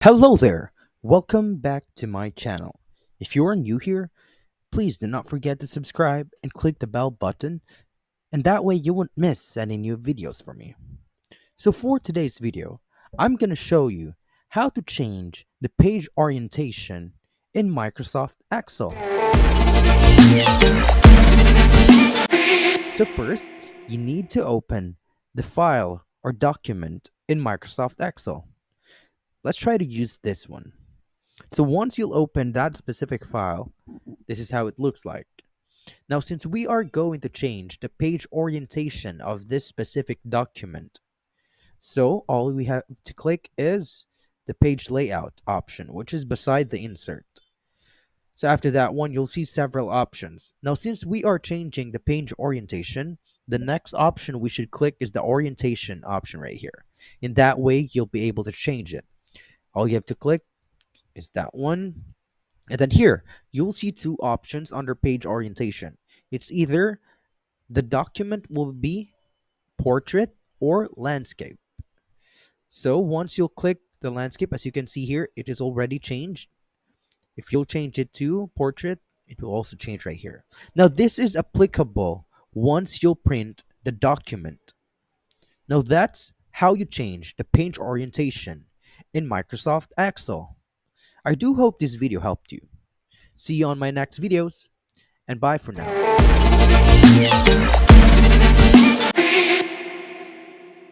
Hello there! Welcome back to my channel. If you are new here, please do not forget to subscribe and click the bell button, and that way you won't miss any new videos from me. So for today's video, I'm going to show you how to change the page orientation in Microsoft Excel. So first, you need to open the file or document in Microsoft Excel. Let's try to use this one. So once you'll open that specific file, this is how it looks like. Now, since we are going to change the page orientation of this specific document, so all we have to click is the page layout option, which is beside the insert. So after that one, you'll see several options. Now, since we are changing the page orientation, the next option we should click is the orientation option right here. In that way, you'll be able to change it. All you have to click is that one. And then here, you'll see two options under page orientation. It's either the document will be portrait or landscape. So once you'll click the landscape, as you can see here, it is already changed. If you'll change it to portrait, it will also change right here. Now this is applicable once you'll print the document. Now that's how you change the page orientation in Microsoft Excel. I do hope this video helped you. See you on my next videos, and bye for now.